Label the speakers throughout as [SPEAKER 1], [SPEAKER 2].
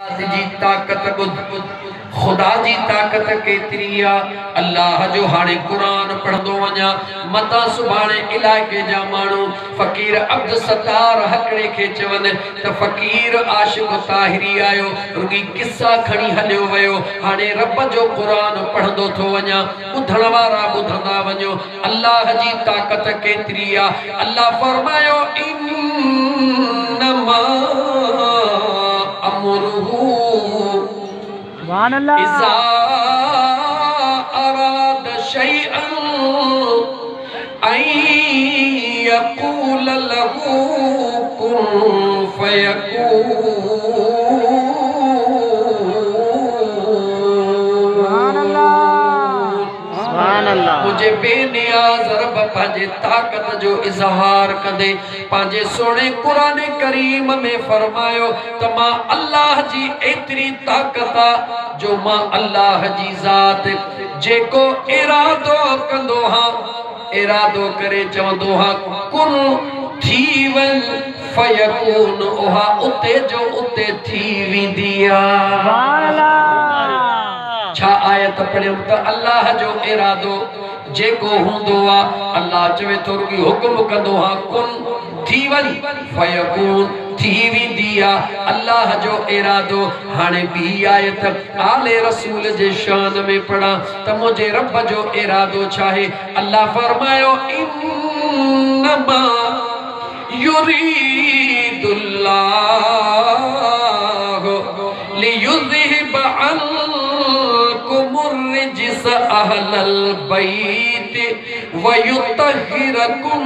[SPEAKER 1] जी ताकत बुध खुदा जी ताकत केतरी आ। अल्लाह जो हाणे कुरान पढ़ंदो वञा मता सुभाणे इलाके जा माण्हू फ़कीर अब्द सत्तार हकड़े खे चवनि त फ़कीर आशिक़ ताहिरी आयो रुगी किस्सा खणी हलियो वियो। हाणे रब जो कुरान पढ़ंदो थो वञा, ॿुधण वारा ॿुधंदा वञो अल्लाह जी ताकत केतरी आ। अल्लाह फरमायो इन्नमा अमरुहु इज़ा अराद शैअन अन यक़ूल लहू कुन फयकून। मुझे बेनियाज़ रब पंहिंजे ताकत जो इज़हार कंदे पंहिंजे सोने कुरान करीम में फरमायो त मां अल्लाह जी एतरी ताकत आ जो मां अल्लाह जी ज़ात जेको इरादो कंदो हां इरादो करे चवंदो हां कुन थी वञ फयकून उहा उते जो उते थी वेंदी आ। छा आयत पढ़ियो त अल्लाह जो इरादो जेको हुंदो आ अल्लाह चवे थो रुगी हुक्म कंदो हा कुन थी वञ फयकून थी वेंदी आ अल्लाह जो इरादो। हाणे ॿी आयत आले रसूल जे शान में पढ़ा त मुंहिंजे रब जो इरादो छा आहे। अल्लाह फरमायो इन्नमा युरीदुल्लाहु लियुज़हिब अन्कुमुर रिज्स अहलल बैत वयुतहिरकुम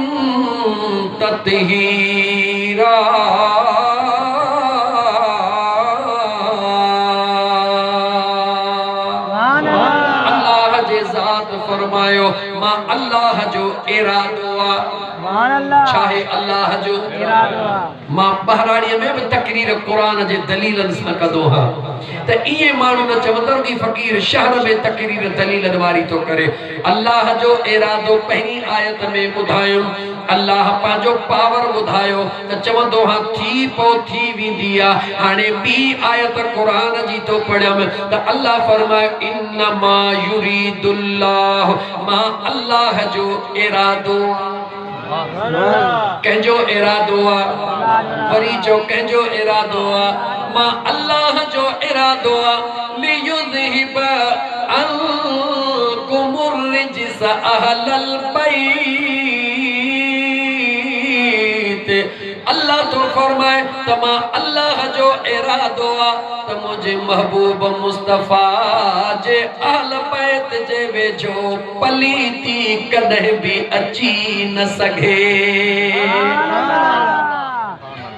[SPEAKER 1] तत्हीरा। अल्लाह जे ज़ात फरमायो मां अल्लाह जो इरादो आ। चाहे अल्लाह जो मां बहराणीअ में भी तकरीर कुरान जे दलीलन सां कंदो हा त इहे माण्हू न चवंदा कि फ़कीर शहर में तकरीर दलीलन वारी तो करे। अल्लाह जो इरादो पहिरीं आयत में ॿुधायो अल्लाह पंहिंजो पावर ॿुधायो त चवंदो हा थी पो थी वेंदी आ। हाणे ॿी आयत कुरान जी तो पढ़ियमि त अल्लाह फरमायो इन्नमा युरीदुल्लाह मां अल्लाह जो इरादो कंहिंजो इरादो आ वरी जो कंहिंजो इरादो आ मां अल्लाह जो इरादो आ लियुज़हिब अन्कुमुर रिज्स अहलल बैत। अल्लाह तो फरमाए त मां अल्लाह जो इरादो आ त मुझे महबूब मुस्तफा जे अहल बैत जे वेझो पलीती कदे भी अची न सके।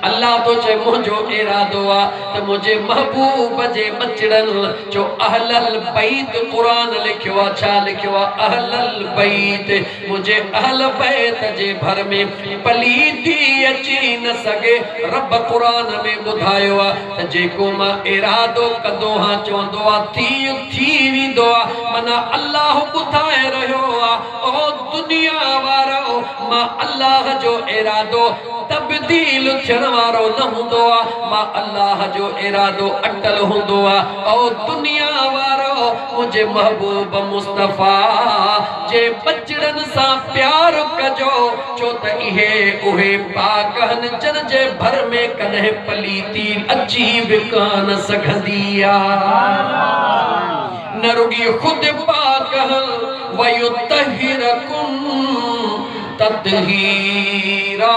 [SPEAKER 1] अल्लाह तो चे मुझो इरादो आ त मुझे महबूब जे बचड़न जो अहलल बैत कुरान लिखियो आ छा लिखियो आ अहलल बैत मुझे अहल बैत जे भर में पलीती अची न सके। रब कुरान में ॿुधायो आ त जेको मां इरादो कंदो हा चवंदो आ थी वेंदो आ। माना अल्लाह ॿुधाए रहियो आ ओ दुनिया वारो मां अल्लाह जो इरादो तब्दील थियण वारो न हुंदो आ। मां अल्लाह जो इरादो अटल हुंदो आ। ओ दुनिया वारो मुझे महबूब मुस्तफा जे बचड़न सा प्यार कजो छो त इहे उहे पाक हन जन जे भर में कदे पलीती अची भी कान सघंदी आ। न रुगी खुद पाक वयुतहिरकुम तत्हीरा।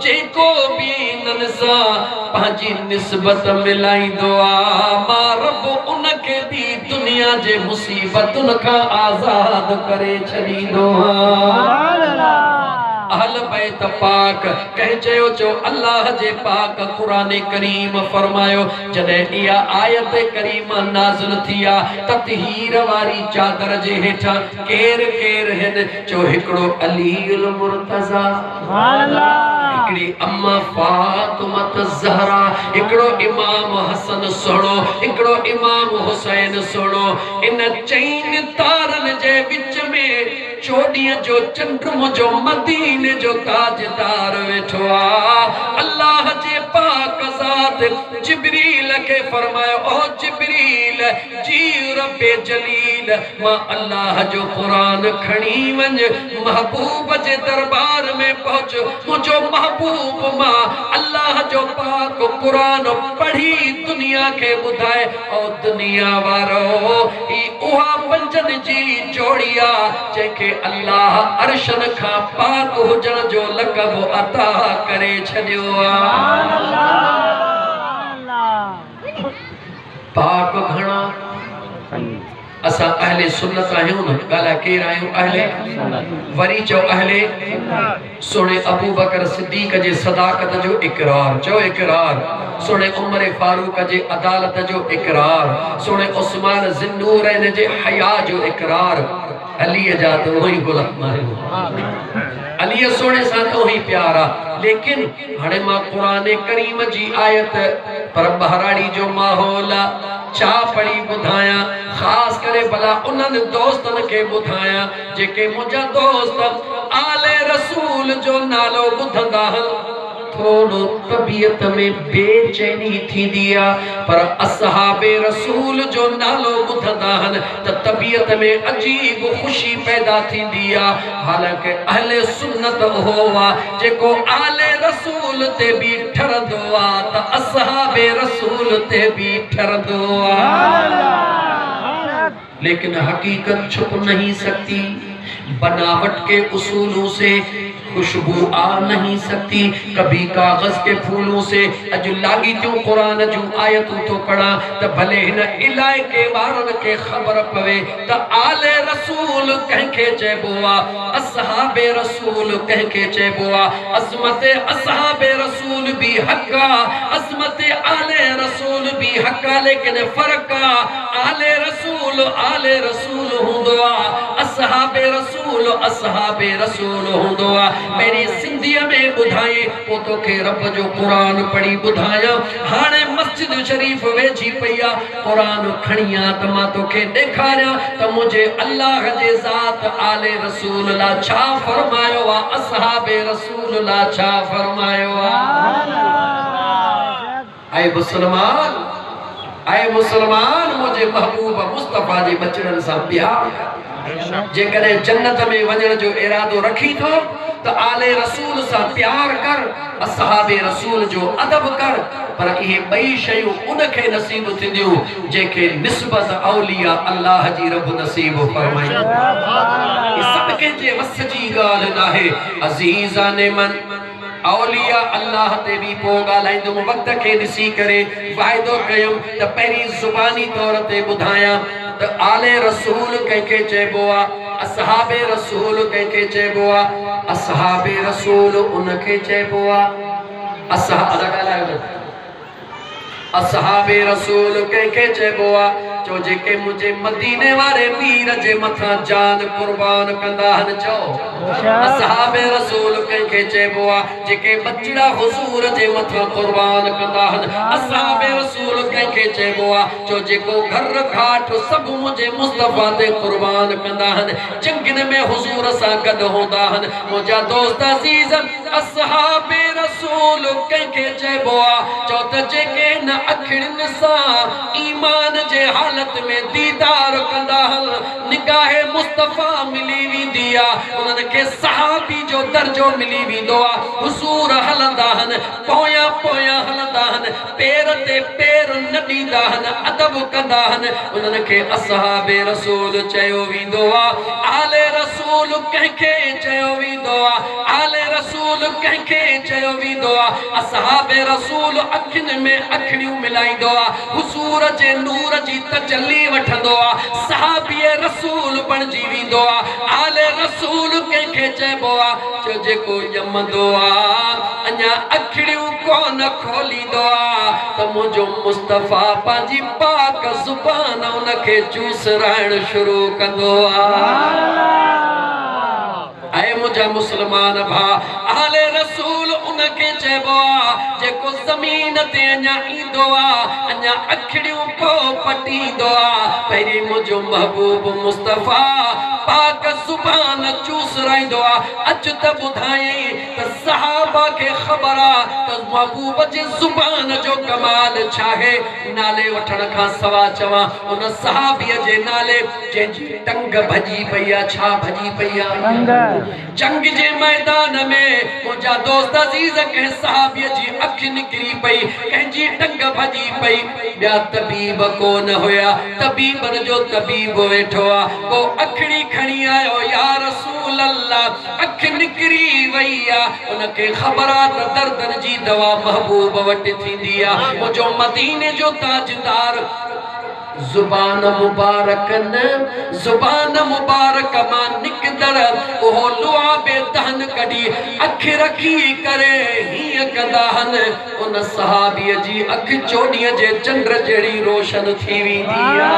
[SPEAKER 1] जेको भी इन्हनि सां पंहिंजी निस्बत मिलाईंदो आ मां रब उनखे भी दुनिया जे मुसीबतुनि खां आज़ाद करे छॾींदो आ। अहल बैत पाक कह चयो चो अल्लाह जे पाक कुरान करीम फरमायो जॾहिं इहा आयत करीमा नाज़िल थिया ततहीर वारी चादर जे हेठां केर केर हिन चो हिकिड़ो अलीउल मुर्तज़ा हिकिड़ी अम्मा फातिमा ज़हरा हिकिड़ो इमाम हसन सुहिणो हिकिड़ो इमाम हुसैन सुहिणो इन चइनि तारनि जे विच में चोॾीअ जो चंड मुंहिंजो मदीने जो ताजदार वेठो आहे अल्लाह जे पाक ज़ात जिब्रील खे फरमायो ओ जिब्रील जी रब्बे जलील मां अल्लाह जो कुरान खणी वञ महबूब जे दरबार में पहुच मुंहिंजो महबूब मां अल्लाह जो पाक कुरान पढ़ी दुनिया के ॿुधाए ओ दुनिया वारो ई उहा पंजनि जी जोड़ी आहे जंहिंखे अल्लाह अर्शन खां पाक हुजण जो लक़ब अता करे छॾियो आहे पाक घणा असां अहले सुन्नत आहियूं न ॻाल्हाए केरु आहियूं अहले वरी चओ अहले सोणे अबू बकर सिद्दीक़ जे सदाकत जो इकरार चओ इकरार सोणे उमर फारूक जे अदालत जो इकरार सोणे उस्मान ज़िन्नूरैन जे हया जो इकरार अलीअ जा तो वही गुलाम अलीअ सोणे सां तो ही प्यार आहे लेकिन हाणे मां कुरान करीम जी आयत पर बहराड़ी जो माहौल आहे छा पढ़ी ॿुधायां ख़ासि करे भला उन्हनि दोस्तनि खे ॿुधायां जेके मुंहिंजा दोस्त आले रसूल जो नालो ॿुधंदा आहिनि थोड़ो तबीयत में बेचैनी थींदी आहे पर असहाबे रसूल जो नालो ॿुधंदा आहिनि त तबीयत में अजीब ख़ुशी पैदा थींदी आहे हालांकि अहले सुन्नत उहो आहे जेको आले रसूल ते बि ठरंदो आहे त असहाबे रसूल ते बि ठरंदो आहे लेकिन हकीकत छुप नहीं सकती बनावट के उसूलों से खुशबू आ नहीं सकती कभी कागज के फूलों से अज लागी तू कुरान जो आयतूं तो पढ़ा त भले हिन इलाइके वारन के खबर पवे त आले रसूल कंहिंखे चइबो आहे असहाबे रसूल कंहिंखे चइबो आहे अज़मत असहाबे रसूल भी हक़ आहे अज़मत आले रसूल भी हक़ आहे लेकिन फर्क आहे आले रसूल हूंदो आहे असहाबे रसूल हूंदो आहे मेरी सिंधीअ में ॿुधाई पोइ तोखे रब जो क़ुरान पढ़ी ॿुधायां हाणे मस्जिद शरीफ़ वेझी पई आहे क़ुरान खणी आ त मां तोखे ॾेखारियां त मुंहिंजे अल्लाह जे ज़ात आले रसूल लाइ छा फरमायो आहे असहाबे रसूल लाइ छा फरमायो आहे ऐं मुसलमान मुंहिंजे महबूब मुस्तफ़ा जे बचड़नि सां प्यार जेकॾहिं जन्नत में वञण जो इरादो रखी थो त आले रसूल सां प्यार कर असहाबे रसूल जो अदब कर पर इहे ॿई शयूं उनखे नसीब थींदियूं जेके निस्बत औलिया अल्लाह जी रब नसीब फरमाई सभु कंहिंजे वस जी ॻाल्हि नाहे अज़ीज़ाने मन औलिया अल्लाह ते भी पो ॻाल्हाईंदुमि वक़्त खे ॾिसी करे वाइदो कयुमि त पहिरीं ज़ुबानी तौर ते ॿुधायां त आले रसूल कंहिंखे चइबो आहे असहाबे रसूल कंहिंखे चइबो आहे असहाबे रसूल उनखे चइबो आहे असहाबे रसूल कंहिंखे चइबो आहे चो जेके मुझे मदीने वाले वीर जे मथा जान कुर्बान कंदा हन चो असहाबे रसूल कंहिंखे चइबो आहे जेके बचड़ा हुजूर जे मथा कुर्बान कंदा हन असहाबे रसूल कंहिंखे चइबो आहे चो जेको घर घाट सब मुझे मुस्तफा ते कुर्बान कंदा हन जंगन में हुजूर सां गॾु हूंदा हन मुंहिंजा दोस्त अज़ीज़ असहाबे रसूल कंहिंखे चइबो आहे चो त जेके न अखियुनि सां ईमान जे हालत में दीदार कंदा हन निगाहे मुस्तफा मिली वेंदी आहे उन्हनि खे सहाबी जो दर्जो मिली वेंदो आहे हुजूर हलंदा हन पोयां पोयां हलंदा हन पैर ते पैर न ॾींदा हन अदब कंदा हन उन्हनि खे असहाबे रसूल चयो वेंदो आहे आले रसूल कंहिंखे चयो वेंदो आहे आले रसूल कंहिंखे चयो वेंदो आहे असहाबे रसूल अखियुनि में अखियूं मिलाईंदो आहे हुजूर जे नूर जी चली वठंदो आ सहाबी रसूल बणजी वेंदो आ आले रसूल कंहिंखे चइबो आ जो जेको ॼमंदो आ अञा अखिड़ियूं कोन खोलींदो आ त मुंहिंजो मुस्तफ़ा पंहिंजी पाक ज़ुबान उनखे चूसराइण शुरू कंदो आ ऐ मुझा मुसलमान भा आले रसूल उनके चइबो आ जेको ज़मीन ते अञा ईंदो आ अञा अखिड़ियूं पो पटींदो आ पहिरीं मुंहिंजो महबूब मुस्तफ़ा पाक ज़ुबान चूसराईंदो आ अच त ॿुधायई त सहाबा खे ख़बर आ त महबूब जी ज़ुबान जो कमाल छा आहे नाले वठण खां सवा चवां उन सहाबीअ जे नाले जंहिंजी टंग भॼी पई आ छा भॼी पई आ जंग जे मैदान में मुझा दोस्त अजीज के सहाबीअ जी अख निकरी पई कंहिंजी टंग भॼी पई ॿिया तबीब कोन हुया तबीबन जो तबीब वेठो आ को अखड़ी खणी आयो या रसूल अल्लाह अख निकरी वई आ उनखे ख़बर आ त दर्दन जी दवा महबूब वटि थींदी आ मुंहिंजो मदीने जो ताजदार जुबान मुबारक मां निकदर ओहो लुआबे दहन कढी अख रखी करे हीअं कंदा हन उन सहाबीअ जी अख चोॾीअ जे चंड जहिड़ी रोशन थी वेंदी आ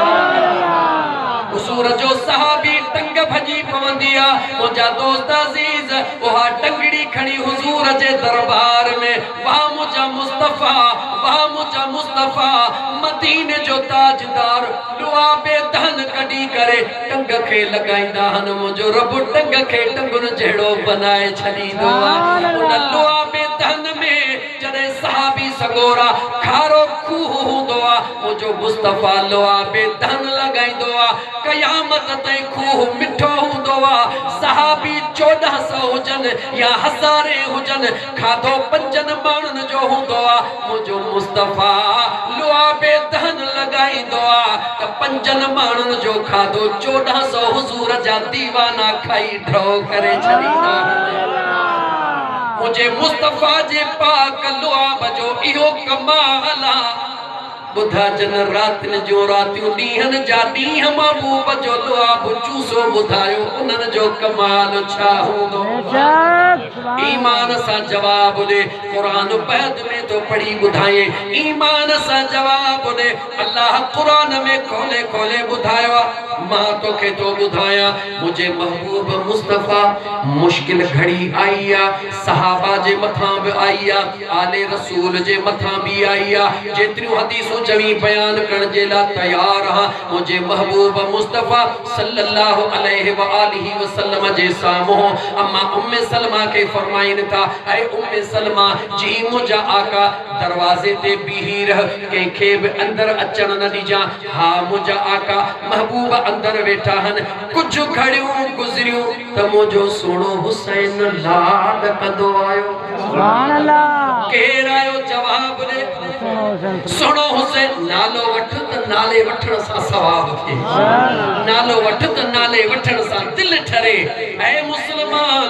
[SPEAKER 1] हुजूर जो सहाबी टंग भॼी पवंदी आ मुंहिंजा दोस्त अज़ीज़ उहा टंगड़ी खणी हुजूर जे दरबार में वाह मुंहिंजा मुस्तफ़ा मदीने जो ताजदार लुआबे दहन कढी करे टंग खे लॻाईंदा हन मुंहिंजो रब टंग खे टंगुनि जहिड़ो बनाए छॾींदो आ उन लुआबे दहन में जॾहिं सहाबी सगोरा खारो खूह हूंदो आ मुंहिंजो मुस्तफ़ा लुआबे दहन लॻाईंदो आ क़यामत ताईं खूह मिठो हूंदो आ सहाबी 1400 हुजनि या हज़ारे हुजनि खाधो 5 माण्हुनि जो हूंदो आ मुंहिंजो मुस्तफ़ा लुआबे दहन लॻाईंदो आ त 5 माण्हुनि जो खाधो 1400 हुजूर जा दीवाना खाई ड्रो करे छॾींदा मुझे मुस्तफ़ा जे पाक लुआब जो इहो कमाल आ बुधा जन रातिन जो रातियूं ॾींहनि जा ॾींहं महबूब जो लुआब चूसो ॿुधायो उन्हनि जो कमाल छा हूंदो ईमान सां जवाब ॾे क़ुरान बैद में तो पढ़ी ॿुधाए ईमान सां जवाब ॾे अल्लाह क़ुरान में खोले खोले ॿुधायो मां तोखे तो ॿुधायां मुझे महबूब मुस्तफ़ा मुश्किल घड़ी आई आ सहाबा जे मथां बि आई आ आले रसूल जे मथां बि आई आ जेतिरियूं हदीसूं चवी बयान करण जे लाइ तैयार हां मुझे महबूब मुस्तफ़ा सल्लल्लाहु अलैहि व आलिहि वसल्लम जे साम्हूं अम्मा उम्मे सलमा के फरमाइन था ऐ उम्मे सलमा जी मुझा आका दरवाजे ते बीही रह कंहिंखे बि अंदर अचण न ॾिजां हा मुझा आका महबूब अंदर वेठा हन कुछ घड़ियूं गुज़रियूं त मुंहिंजो सोनो हुसैन लाड कंदो आयो सुभान अल्लाह केर आयो जवाब ॾे सोनो हुसैन नालो वठ त नाले वठण सां सवाब थे नालो वठ त नाले वठण सां दिल ठरे ऐ मुसलमान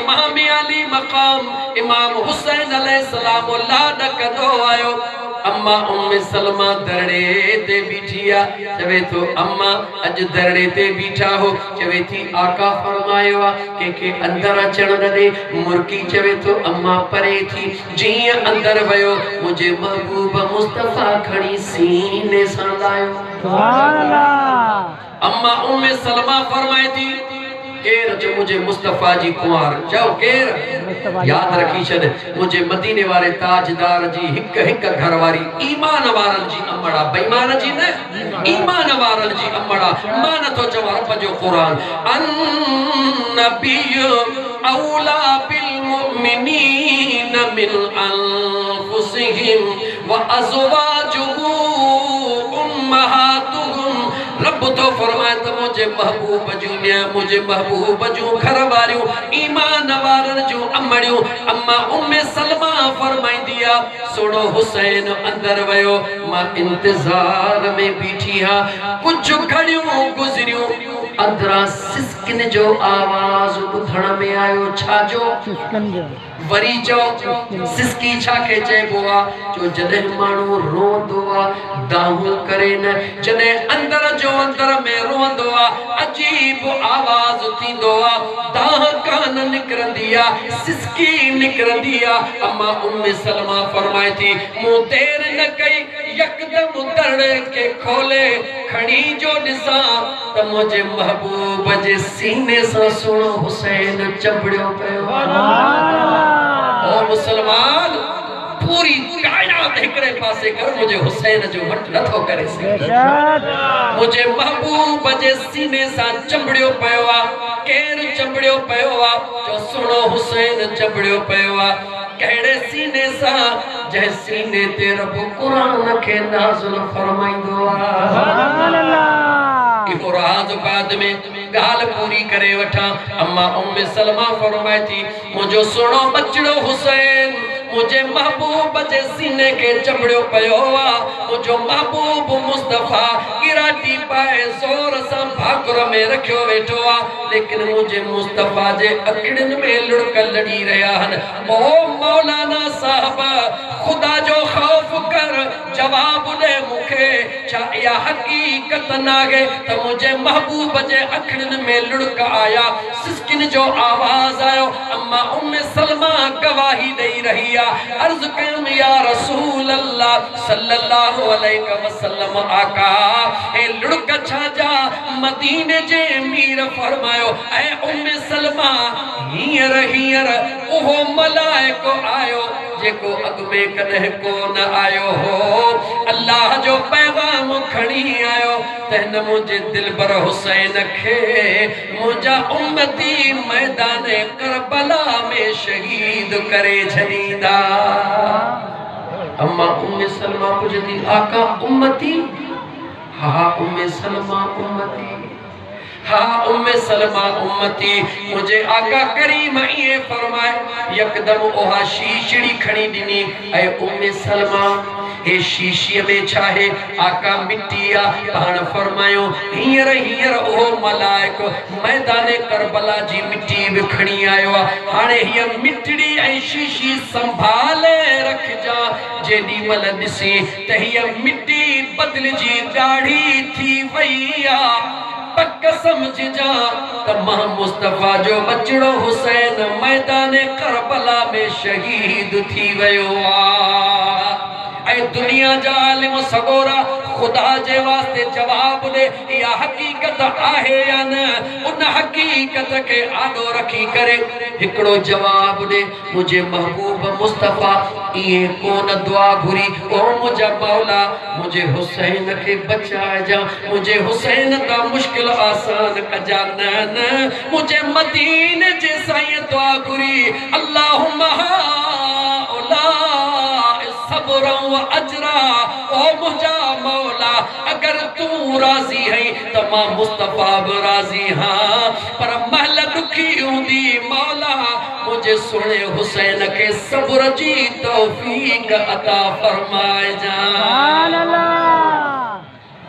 [SPEAKER 1] इमाम अली मकाम इमाम हुसैन अलैहिस्सलाम लाड कंदो आयो अम्मा उम्मे सलमा दरड़े ते बीठिया चवे तो अम्मा अज दरड़े ते बीठा हो चवे थी आका फरमायो के अंदर अचण न दे मुर्की चवे तो अम्मा परे थी जी अंदर वयो मुझे महबूब मुस्तफ़ा खड़ी सीने सां लायो सुभान अल्लाह अम्मा उम्मे सलमा फरमाए थी केर जो मुझे मुस्तफ़ा जी कुंवार जाओ केर याद रखी छद मुझे मदीने वाले ताजदार जी हिक हिक घर वारी ईमान वारन जी अम्मड़ा बेईमान जी न ईमान वारन जी अम्मड़ा मान तो चवा रब जो कुरान अन नबिय्यु औला बिल मुमिनीन मिन अनफुसिहिम व अज़वाजुहु उम्महातुहुम रब तो फरमाए तो मुझे महबूब जूं मुझे महबूब जूं घर वारियूं ईमान वारन जूं अम्मड़ियूं अम्मा उम्मे सलमा फरमाईंदी आ सोनो हुसैन अंदर वयो मां इंतजार में बीठी हां कुछ घड़ियूं गुज़रियूं अंदरा सिस्किन जो आवाज ॿुधण में आयो। छा जो? वरी जो सिस्की छा के चइबो आहे? जो जॾहिं माण्हू रोंदो आहे दाहूं करे न, जॾहिं अंदर जो अंदर में रोंदो आहे अजीब आवाज थींदो आहे, दाह कान निकिरंदी आहे, सिस्की निकिरंदी आहे। अम्मा उम्मे सलमा फरमाए थी मूं देर न कई, यकदम दर के खोले खणी जो ॾिसां त मुंहिंजे महबूब जे सीने सां सुहिणो हुसैन चंबड़ियो पियो। ओ मुसलमान, पूरी कायनात हिकड़े पासे कर, मुझे हुसैन जो मट नथो करे सघे। मुझे महबूब जे सीने सां चंबड़ियो पियो आहे। केर चंबड़ियो पियो आहे? जो सुहिणो हुसैन चंबड़ियो पियो आहे। कहिड़े सीने सां? जंहिं सीने ते रब क़ुरान खे नाज़िल फरमाईंदो आहे। इहो राज़ बाद में गाल पूरी करे वठा। अम्मा उम्मे सलमा फरमाए थी मुंहिंजो सुहिणो बचड़ो हुसैन मुझे महबूब जे सीने के चंबड़ियो पियो आहे। मुंहिंजो महबूब मुस्तफ़ा गिराटी पाए ज़ोर सां भाकुर में रखियो वेठो आहे, लेकिन मुझे मुस्तफ़ा जे अखिड़ियुनि में लुड़क लड़ी रहिया आहिनि। ओ मौलाना साहब, खुदा जो खौफ कर, जवाब दे मूंखे, छा इहा हक़ीक़त नाहे त मुंहिंजे महबूब जे अखिड़ियुनि में लुड़क आया, सिस्किन जो आवाज़ आयो? अम्मा उम्मे सलमा गवाही ॾेई रही आहे। अर्ज़ कयम या रसूल अल्लाह सल्लल्लाहु अलैहि वसल्लम, आका ए लुड़क छा जा? मदीने जे मीर फरमायो ऐं उम्मे सलमा हींअर हींअर उहो मलाइको आयो जेको अॻु में कॾहिं कोन आयो हो। अल्लाह जो पैगाम खणी आयो त हिन मुंहिंजे दिलबर हुसैन खे मुंहिंजा उम्मती मैदान करबला में शहीद करे छॾींदा। अम्मा उम्मे सलमा पुछदी आका उम्मती? हा उम्मे सलमा उम्मती, हाँ उम्मे सलमा उम्मती। मुझे आका करीम ये फरमाए, यकदम ओहा शीशड़ी खणी ॾिनी ऐं उम्मे सलमा हे शीशीअ में छा है? आका मिट्टी आ। पाण फरमायो हींअर हींअर ओहो मलाइको मैदाने करबला जी मिट्टी बि खणी आयो आहे। हाणे हीअ मिटड़ी ऐं शीशी संभाले रखजा, जेॾी महिल ॾिसी त हीअ मिट्टी बदिलजी ॻाढ़ी थी वई आहे, पक समझ जा त मां मुस्तफ़ा जो बचड़ो हुसैन मैदान करबला में शहीद थी वयो आहे। ऐं दुनिया जा आलिम सगोरा खुदा जे वास्ते जवाब दे इहा हकीकत आहे या न? उन हकीकत के आडो रखी करे हिकड़ो जवाब दे। मुझे महबूब मुस्तफ़ा इए कोन दुआ घुरी, ओ मुझा मौला मुझे हुसैन के बचाए जा, मुझे हुसैन दा मुश्किल आसान कजा न, मुझे मदीने जे साईं दुआ घुरी। अल्लाहुम्मा सब्र व अजरा, ओ मुझा मौला अगर तू राजी है तो मां मुस्तफ़ा भी राजी हाँ, पर महल दुखी हूंदी मौला मुझे सुने हुसैन के सब्र जी तौफीक अता फरमाए जा।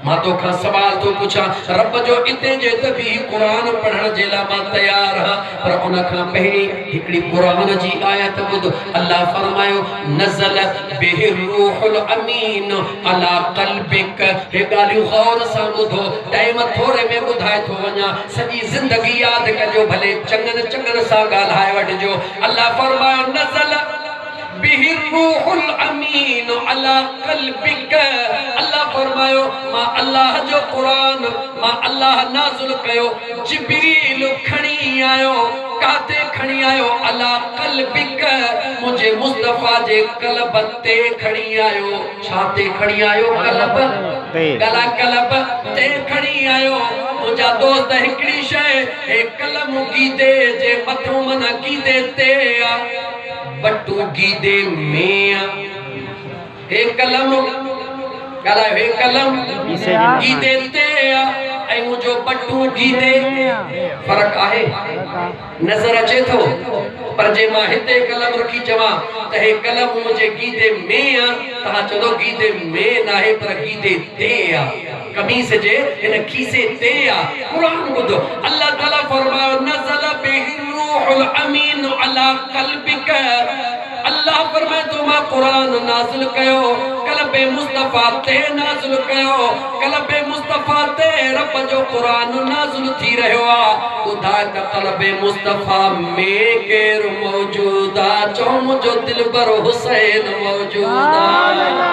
[SPEAKER 1] मां तोखां सवाल तो पुछा, रब जो इते जे त भी कुरान पढ़ण जे लाइ मां तैयार हां, पर उन खां पहिरीं हिकड़ी कुरान जी आयत ॿुध। अल्लाह फरमायो नज़ल बिहि रूहुल अमीन अला क़ल्बिक। हे ॻाल्हियूं गौर सां ॿुधो, टाइम थोरे में ॿुधाए थो वञा, सॼी ज़िंदगी यादि कजो, भले चङनि चङनि सां ॻाल्हाए वठिजो। अल्लाह फरमायो नज़ल बिहि रूहुल अमीन अला क़ल्बिक। अल्लाह फरमायो मां अल्लाह जो कुरान मां अल्लाह नाज़िल कयो, जिब्रील खणी आयो, काते खणी आयो? अला क़ल्बिक, मुझे मुस्तफ़ा जे क़ल्ब ते खणी आयो। छा ते खणी आयो? क़ल्ब गला क़ल्ब ते खणी आयो। मुझा दोस्त हिकड़ी शय हे कलम गीदे जे मथो मन गीदे ते आ, बटू गीदे में हे कलम गला हे कलम गीदे ते ऐं मुझो बटू गीदे, फर्क आहे? नजर अचे थो? पर जे मां हिते कलम रखी चवां त हे कलम मुझे गीदे में आ ता चलो गीदे में नाहे पर गीदे ते आ कमीस जे इन खीसे ते आ कुरान बुधो अल्लाह ताला फरमायो नज़ल बिही रूहुल अमीन अला क़ल्बिक अल्लाह फरमाए तो मां कुरान नाज़िल कयो क़ल्बे मुस्तफा ते नाज़िल कयो क़ल्बे मुस्तफा ते रब जो कुरान नाज़िल थी रहियो आ ॿुधा त क़ल्बे मुस्तफा में केर मौजूद आ चो मुंहिंजो दिलबर हुसैन मौजूद आ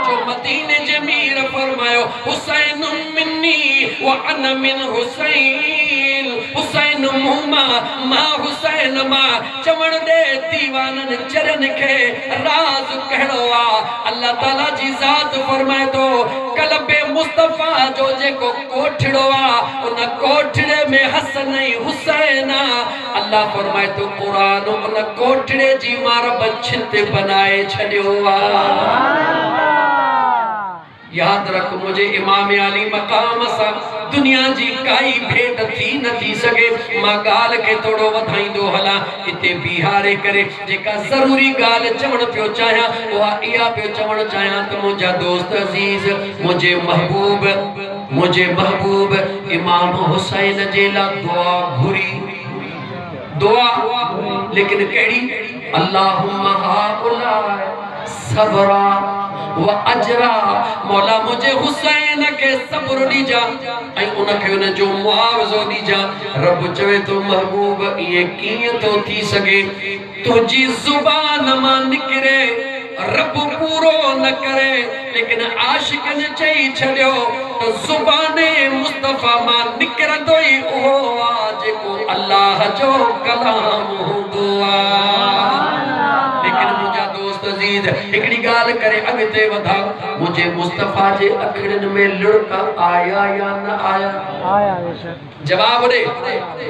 [SPEAKER 1] जो मदीने जे मीर फरमायो हुसैन मिन्नी व अना मिन हुसैन हुसैन मुहमा मा हुसैन मा चवण दे दीवानन चरन के राज कहड़ो आ अल्लाह ताला जी जात फरमाए तो क़ल्बे मुस्तफा जो जेको कोठड़ो आ उन कोठड़े में हसन हुसैन अल्लाह फरमाए तो कुरान उन कोठड़े जी मार बछित बनाए छड़ियो आ याद रख मुझे इमाम अली मकाम सा दुनिया जी काई भेट थी न थी सके मां गाल के थोड़ो वधाईंदो हला इते बिहारे करे जेका जरूरी गाल चवण पियो चाहा वा इया पियो चवण चाहा त मुझा दोस्त अजीज मुझे महबूब इमाम हुसैन जे ला दुआ घुरी दुआ लेकिन केड़ी अल्लाहुम्मा हाउला सबरा व अजरा मौला मुझे हुसैन के सब्र दीजा ऐ उनखे उन जो मुआवज़ो दीजा रब चवे तो महबूब ये कीअं तो थी सके तुझी जुबान मां निकरे रब पूरो न करे लेकिन आशिकन चई छड़ियो तो जुबाने मुस्तफा मां निकरंदो ई उहो आ जेको अल्लाह जो कलाम हूंदो आ लेकिन मुझा दोस्त अजीज एकड़ी गाल करे अगते वधा मुझे मुस्तफा जे अखड़न में लुड़का आया या न आया आया जवाब दे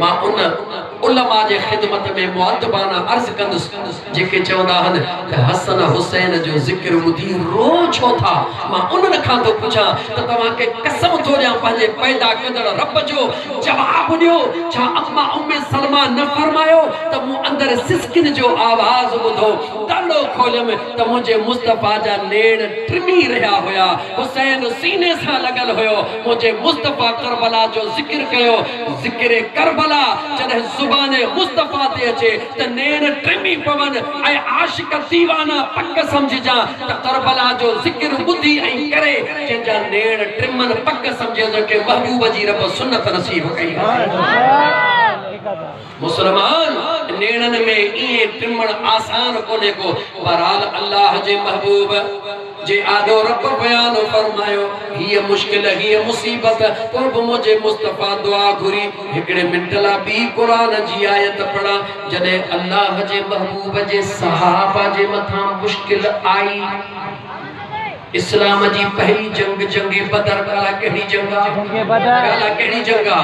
[SPEAKER 1] मां उन उलमा जे खिदमत में मुअद्दबाना अर्ज कंदुस जेके चवंदा हन त हसन हुसैन जो जिक्र बुधी रो छो था मां उन खां तो पूछा त तवा के कसम थो ॾियां पंहिंजे पैदा कंदड़ रब जो जवाब ॾियो छा अम्मा उम्मे सलमा न फरमायो त मूं अंदर सिसकिन जो आवाज ॿुधो तालो खोलम त मुझे मुस्तफा जा नेड़ ट्रिमी रहा होया हुसैन सीने सां लगल होयो मुझे मुस्तफा करबला जो जिक्र कयो जिक्र करबला जॾहिं ज़ुबाने मुस्तफा ते अचे त नेड़ ट्रिमी पवन ऐं आशिक दीवाना पक समझजा त करबला जो जिक्र ॿुधी ऐं करे जंहिंजा नेड़ ट्रिमन पक समझे के महबूब जी रब सुन्नत नसीब कई मुसलमान नेड़न में ये ट्रिमण आसान कोने को बहरहाल अल्लाह जे महबूब जे आदो रब बयान फरमायो ये मुश्किल ये मुसीबत तो मुझे मुस्तफा दुआ घुरी एकड़े मिनट ला भी कुरान जी आयत पढ़ा जने अल्लाह जे महबूब जे सहाबा जे मथा मुश्किल आई इस्लाम जी पहली जंग जंगे बदर काला केड़ी जंगा काला केड़ी जंगा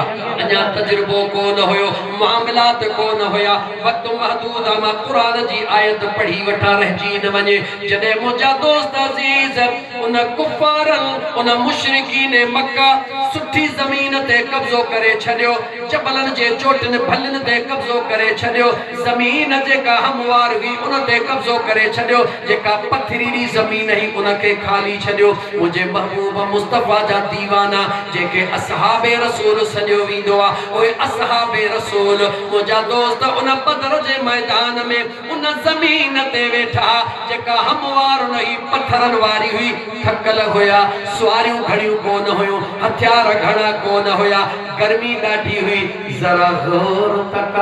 [SPEAKER 1] अजा तजुर्बो को न होयो मामलात को न होया वक्त महदूद मा कुरान जी आयत पढ़ी वठा रह जी न वने जदे मुजा दोस्त अजीज उन कुफार उन मुशरिकीन मक्का सुठी जमीन ते कब्जो करे छडियो जबलन जे चोटन भलन ते कब्जो करे छडियो जमीन जे का हमवार हुई उन ते कब्जो करे छडियो जेका पथरीली जमीन ही उनके खाली छडियो मुझे महबूब मुस्तफा जा दीवाना जेके असहाबे रसूल सजो विंदो आ ओए असहाबे रसूल मुझा दोस्त उन बदर जे मैदान में उन जमीन ते वेठा जेका हमवार नहीं पत्थरन वारी हुई थकल होया सवारियों घड़ियों को न होयो हथियार घड़ा को न होया गर्मी ॾाढी हुई जरा गौर तक